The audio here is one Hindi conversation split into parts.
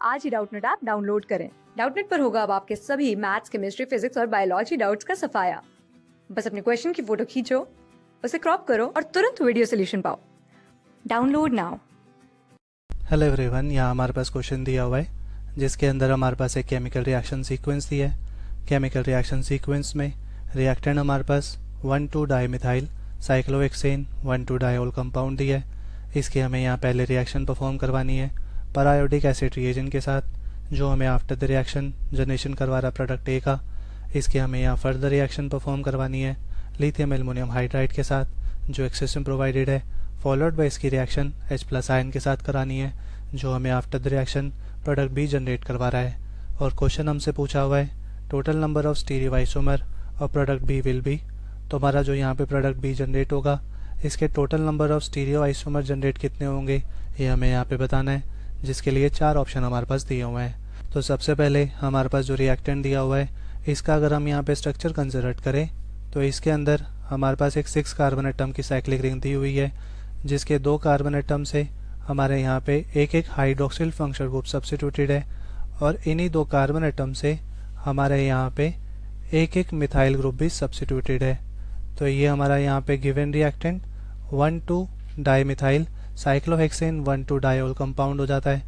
आज ही डाउटनेट ऐप डाउनलोड करें। डाउटनेट पर होगा अब आपके सभी मैथ्स, केमिस्ट्री, फिजिक्स और बायोलॉजी डाउट्स का सफाया। बस अपने क्वेश्चन की फोटो खींचो, उसे क्रॉप करो और तुरंत वीडियो सोल्यूशन पाओ। Download now. हेलो एवरीवन, यहाँ हमारे पास क्वेश्चन दिया हुआ है जिसके अंदर हमारे पास एक केमिकल रिएक्शन सीक्वेंस दिया है। केमिकल रिएक्शन सीक्वेंस में रिएक्टेंट हमारे पास 1,2 डाईमिथाइल साइक्लोहेक्सेन 1,2 डायोल कंपाउंड दिया है। इसकी हमें यहाँ पहले रिएक्शन परफॉर्म करवानी है पैरायोडिक एसिड रिएजेंट के साथ, जो हमें आफ्टर द रिएक्शन जनरेशन करवा रहा प्रोडक्ट ए का। इसके हमें यहाँ फर्दर रिएक्शन परफॉर्म करवानी है लिथियम एल्युमिनियम हाइड्राइड के साथ, जो एक्सेस में प्रोवाइडेड है, फॉलोड बाय इसकी रिएक्शन H+ आयन के साथ करानी है, जो हमें after the reaction product B generate करवा रहा है। और क्वेश्चन हमसे पूछा हुआ है total number of stereoisomer और प्रोडक्ट बी विल बी। तो हमारा जो यहाँ पे प्रोडक्ट बी जनरेट होगा, इसके total number of stereo isomer generate कितने होंगे ये हमें यहाँ पे बताना है, जिसके लिए 4 ऑप्शन हमारे पास दिए हुए हैं। तो सबसे पहले हमारे पास जो रिएक्टेंट दिया हुआ है, इसका अगर हम यहाँ पे स्ट्रक्चर कंसिडर करें तो इसके अंदर हमारे पास एक 6 कार्बन एटम की साइक्लिक रिंग दी हुई है, जिसके 2 कार्बन एटम से हमारे यहाँ पे एक हाइड्रोक्सिल फंक्शनल ग्रुप सब्स्टिट्यूटेड है, और इन्हीं 2 कार्बन एटम से हमारे यहाँ पे एक मिथाइल ग्रुप भी सब्स्टिट्यूटेड है। तो ये हमारा यहाँ पे given reactant 1,2 dimethyl cyclohexane 1,2 diol compound हो जाता है।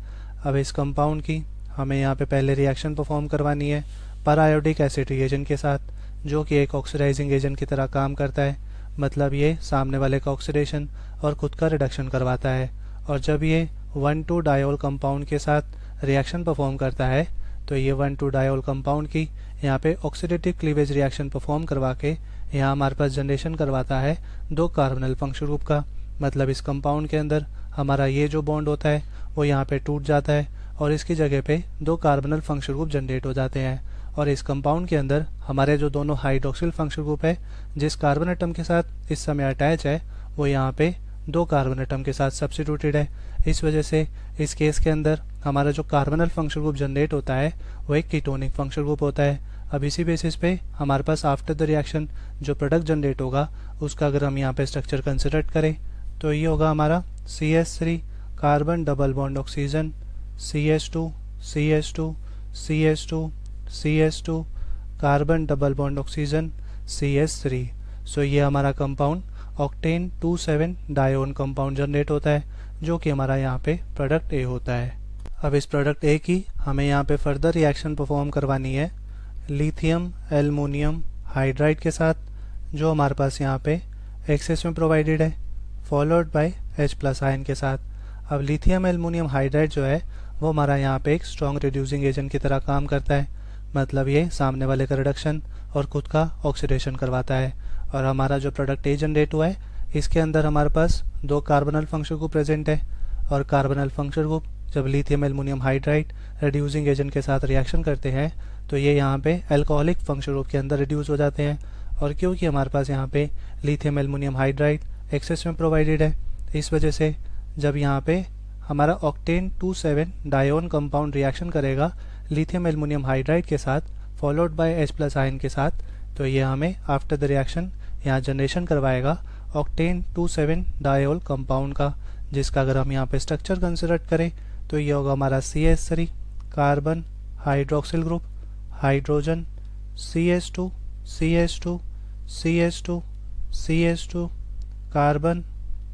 अब इस कंपाउंड की हमें यहाँ पे पहले रिएक्शन परफॉर्म करवानी है पैरायोडिक एसिड रिएजेंट के साथ, जो कि एक ऑक्सीडाइजिंग एजेंट की तरह काम करता है। मतलब ये सामने वाले का ऑक्सीडेशन और खुद का रिडक्शन करवाता है। और जब ये 1,2 डायोल कंपाउंड के साथ रिएक्शन परफॉर्म करता है तो ये 1,2 डायोल कंपाउंड की यहाँ पे ऑक्सीडेटिव क्लीवेज रिएक्शन परफॉर्म करवा के यहाँ हमारे पास जनरेशन करवाता है 2 कार्बोनिल फंक्शनल ग्रुप का। मतलब इस कंपाउंड के अंदर हमारा ये जो बॉन्ड होता है वो यहाँ पे टूट जाता है और इसकी जगह पे 2 कार्बोनिल फंक्शनल ग्रुप जनरेट हो जाते हैं। और इस कंपाउंड के अंदर हमारे जो दोनों हाइड्रोक्सिल फंक्शनल ग्रुप है, जिस कार्बन एटम के साथ इस समय अटैच है, वो यहाँ पे 2 कार्बन एटम के साथ सब्स्टिट्यूटेड है। इस वजह से इस केस के अंदर हमारा जो कार्बोनिल फंक्शनल ग्रुप जनरेट होता है वो एक कीटोनिक फंक्शनल ग्रुप होता है। अब इसी बेसिस पे हमारे पास आफ्टर द रिएक्शन जो प्रोडक्ट जनरेट होगा, उसका अगर हम यहाँ पे स्ट्रक्चर कंसिडर करें तो ये होगा हमारा CH3 carbon double bond oxygen, CH2 CH2 CH2 CH2 carbon double bond oxygen CH3। सो ये हमारा कंपाउंड ऑक्टेन 27 डायोन कंपाउंड जनरेट होता है, जो कि हमारा यहाँ पे प्रोडक्ट ए होता है। अब इस प्रोडक्ट ए की हमें यहाँ पे फर्दर रिएक्शन परफॉर्म करवानी है लिथियम एल्युमिनियम हाइड्राइड के साथ, जो हमारे पास यहाँ पे एक्सेस में प्रोवाइडेड है, फॉलोड बाय H+ आयन के साथ। अब लिथियम एल्युमिनियम हाइड्राइड जो है वो हमारा यहाँ पे एक स्ट्रॉन्ग रिड्यूसिंग एजेंट की तरह काम करता है। मतलब ये सामने वाले का रिडक्शन और खुद का ऑक्सीडेशन करवाता है। और हमारा जो प्रोडक्ट ए जनरेट हुआ है, इसके अंदर हमारे पास 2 कार्बोनिल फंक्शनल ग्रुप प्रेजेंट है, और कार्बोनिल फंक्शनल ग्रुप जब lithium aluminium hydride reducing agent के साथ रिएक्शन करते हैं तो ये यहाँ पे अल्कोहलिक फंक्शनल ग्रुप के अंदर रिड्यूस हो जाते हैं। और क्योंकि हमारे पास यहाँ पे लिथियम एल्युमिनियम हाइड्राइड एक्सेस में प्रोवाइडेड है, इस वजह से जब यहाँ पे हमारा ऑक्टेन 27 डायोन कंपाउंड रिएक्शन करेगा लिथियम एल्युमिनियम हाइड्राइड के साथ फॉलोड बाय H+ आयन के साथ, तो ये हमें आफ्टर द रिएक्शन यहाँ जनरेशन करवाएगा ऑक्टेन 27 डायोल कंपाउंड का, जिसका अगर हम यहाँ पे स्ट्रक्चर कंसिडर करें तो ये होगा हमारा CH3 carbon hydroxyl group hydrogen CH2 CH2 CH2 CH2 carbon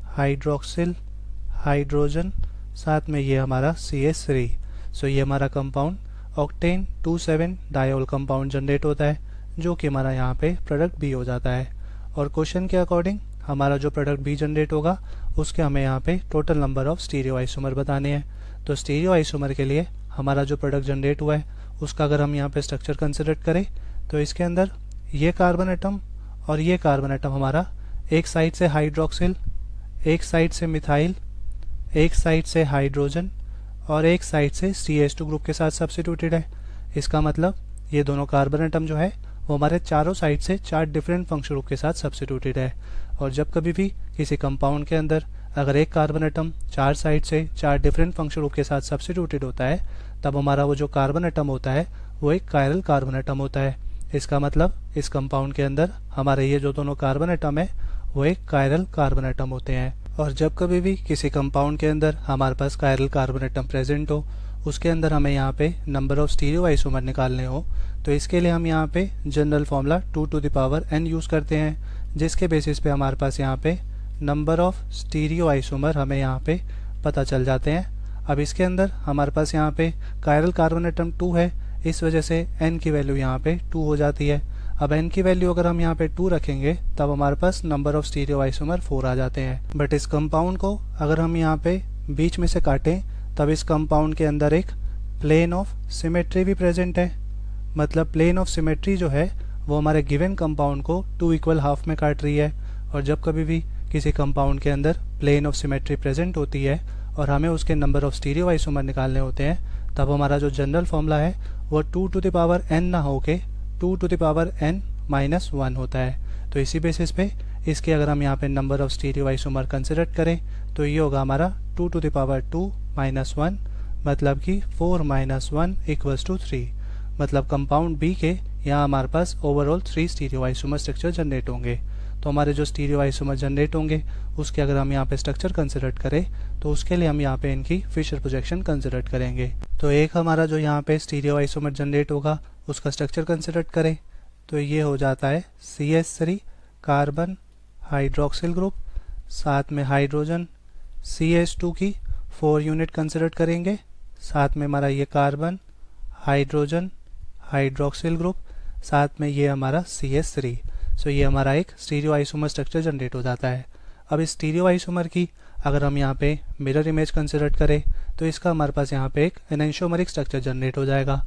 hydroxyl hydrogen, साथ में ये हमारा CH3। सो ये हमारा compound octane 27 diol compound generate होता है, जो कि हमारा यहाँ पे प्रोडक्ट बी हो जाता है। और क्वेश्चन के अकॉर्डिंग हमारा जो प्रोडक्ट बी जनरेट होगा, उसके हमें यहाँ पे total number of stereo isomer बताने हैं। तो स्टीरियो आइसोमर के लिए हमारा जो प्रोडक्ट जनरेट हुआ है, उसका अगर हम यहाँ पे स्ट्रक्चर कंसिडर करें तो इसके अंदर ये कार्बन एटम और ये कार्बन एटम हमारा एक साइड से हाइड्रोक्सिल, एक साइड से मिथाइल, एक साइड से हाइड्रोजन और एक साइड से CH2 ग्रुप के साथ सब्स्टिट्यूटेड है। इसका मतलब ये दोनों कार्बन एटम जो है वो हमारे चारों साइड से 4 डिफरेंट फंक्शनल ग्रुप के साथ सब्स्टिट्यूटेड है। और जब कभी भी किसी कंपाउंड के अंदर अगर एक कार्बन एटम 4 साइड से 4 डिफरेंट फंक्शनल ग्रुप के साथ सब्स्टिट्यूटेड होता है, तब हमारा वो जो कार्बन एटम होता है वो एक कायरल कार्बन एटम होता है। इसका मतलब इस कंपाउंड के अंदर हमारे ये जो दोनों कार्बन एटम है वो एक कायरल कार्बन एटम होते हैं। और जब कभी भी किसी कंपाउंड के अंदर हमारे पास कायरल कार्बन एटम प्रेजेंट हो, उसके अंदर हमें यहाँ पे नंबर ऑफ स्टीरियो आइसोमर निकालने हो तो इसके लिए हम यहाँ पे general formula 2 to the power n use करते हैं, जिसके बेसिस पे हमारे पास यहाँ पे नंबर ऑफ स्टीरियो आइसोमर हमें यहाँ पे पता चल जाते हैं। अब इसके अंदर हमारे पास यहाँ पे कायरल कार्बन एटम 2 है, इस वजह से n की वैल्यू यहाँ पे 2 हो जाती है। अब n की वैल्यू अगर हम यहाँ पे 2 रखेंगे तब हमारे पास नंबर ऑफ स्टीरियो आइसोमर 4 आ जाते हैं। बट इस कंपाउंड को अगर हम यहाँ पे बीच में से काटें तब इस कंपाउंड के अंदर एक प्लेन ऑफ सिमेट्री भी प्रेजेंट है। मतलब प्लेन ऑफ सिमेट्री जो है वो हमारे गिवन कंपाउंड को 2 इक्वल हाफ में काट रही है। और जब कभी भी किसी कंपाउंड के अंदर प्लेन ऑफ सिमेट्री प्रेजेंट होती है और हमें उसके नंबर ऑफ स्टीरियो आइसोमर निकालने होते हैं तब हमारा जो जनरल फॉर्मूला है वो 2 टू द पावर n ना होके 2 to the power n minus 1 होता है। तो इसी बेसिस पे इसके अगर हम यहाँ पे number of stereo isomer consider करें तो ये होगा हमारा 2 टू द पावर 2 माइनस 1, मतलब कि 4 माइनस 1 इक्वल्स टू 3। मतलब कंपाउंड बी के यहाँ हमारे पास overall 3 stereo isomer structure generate होंगे। तो हमारे जो स्टीरियो आइसोमर जनरेट होंगे उसके अगर हम यहाँ पे स्ट्रक्चर कंसिडर करें तो उसके लिए हम यहाँ पे इनकी फिशर प्रोजेक्शन कंसिडर करेंगे। तो एक हमारा जो यहाँ पे स्टीरियो आइसोमर जनरेट होगा उसका स्ट्रक्चर कंसिडर करें तो ये हो जाता है CH3 कार्बन हाइड्रोक्सिल ग्रुप, साथ में हाइड्रोजन CH2 की 4 यूनिट कंसिडर करेंगे, साथ में हमारा ये कार्बन हाइड्रोजन हाइड्रोक्सिल ग्रुप, साथ में ये हमारा CH3। सो ये हमारा एक स्टीरियो आइसोमर स्ट्रक्चर जनरेट हो जाता है। अब इस स्टीरियो आइसोमर की अगर हम यहाँ पे मिरर इमेज कंसिडर करें तो इसका हमारे पास यहाँ पे एक एनेंशियोमरिक स्ट्रक्चर जनरेट हो जाएगा।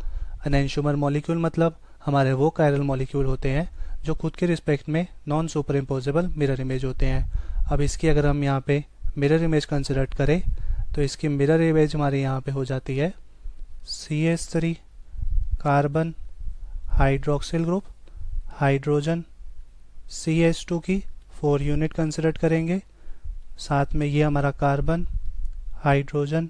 एनेंशियोमर मॉलिक्यूल मतलब हमारे वो कायरल मॉलिक्यूल होते हैं जो खुद के रिस्पेक्ट में non super imposable mirror image होते हैं। अब इसकी अगर हम यहाँ पे मिरर इमेज कंसिडर करें तो इसकी मिरर इमेज हमारे यहाँ पे हो जाती है CH3 carbon hydroxyl group, hydrogen CH2 की 4 यूनिट कंसिडर करेंगे, साथ में ये हमारा कार्बन हाइड्रोजन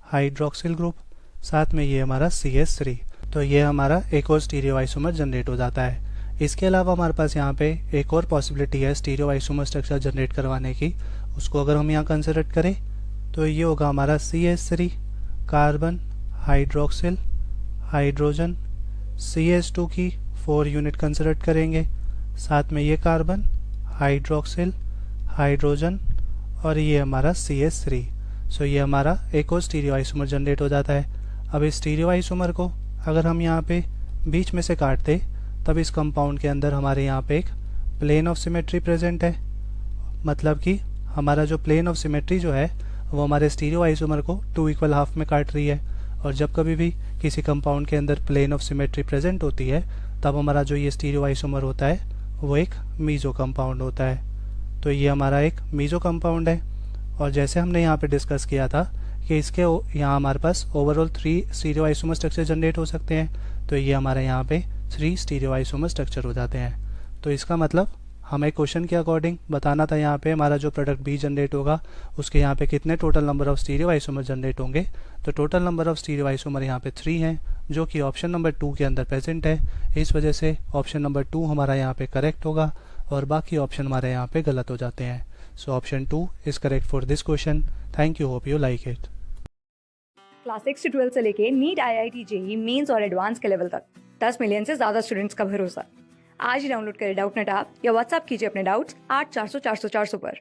हाइड्रोक्सिल ग्रुप, साथ में ये हमारा CH3। तो ये हमारा एक और स्टीरियो आइसोमर जनरेट हो जाता है। इसके अलावा हमारे पास यहाँ पे एक और पॉसिबिलिटी है स्टीरियो आइसोमर स्ट्रक्चर जनरेट करवाने की। उसको अगर हम यहाँ कंसिडर करें तो ये होगा हमारा CH3 carbon hydroxyl hydrogen CH2 की 4 यूनिट कंसिडर करेंगे, साथ में ये कार्बन हाइड्रोक्सिल हाइड्रोजन और ये हमारा CH3। सो ये हमारा एक और स्टीरियो आइसोमर जनरेट हो जाता है। अब इस स्टीरियो आइसोमर को अगर हम यहाँ पे बीच में से काटते तब इस कंपाउंड के अंदर हमारे यहाँ पे एक प्लेन ऑफ सिमेट्री प्रेजेंट है। मतलब कि हमारा जो प्लेन ऑफ सिमेट्री जो है वो हमारे स्टीरियो आइसोमर को 2 इक्वल हाफ में काट रही है। और जब कभी भी किसी कंपाउंड के अंदर प्लेन ऑफ सिमेट्री प्रेजेंट होती है तब हमारा जो ये स्टीरियो आइसोमर होता है वो एक मीजो कंपाउंड होता है। तो ये हमारा एक मीजो कंपाउंड है। और जैसे हमने यहाँ पे डिस्कस किया था कि इसके यहाँ हमारे पास overall 3 stereo isomer structure generate हो सकते हैं, तो ये हमारे यहाँ पे 3 स्टीरियो आइसोमर स्ट्रक्चर हो जाते हैं। तो इसका मतलब हमें क्वेश्चन के अकॉर्डिंग बताना था यहाँ पे हमारा जो प्रोडक्ट बी जनरेट होगा उसके यहाँ पे कितने total number of stereo isomer generate होंगे। तो total number of stereo isomer यहाँ पे 3 हैं जो कि ऑप्शन नंबर 2 के अंदर प्रेजेंट है। इस वजह से ऑप्शन नंबर 2 हमारा यहाँ पे करेक्ट होगा और बाकी ऑप्शन हमारे यहाँ पे गलत हो जाते हैं। So option 2 is correct for this question. Thank you, hope you like it. Class 6 से 12 से लेके नीट, IIT, JEE मेंस और एडवांस के लेवल तक 10 मिलियन से ज्यादा स्टूडेंट्स का भरोसा। आज ही डाउनलोड करें डाउटनेट ऐप या व्हाट्सएप कीजिए अपने डाउट्स 8400 400 400 पर।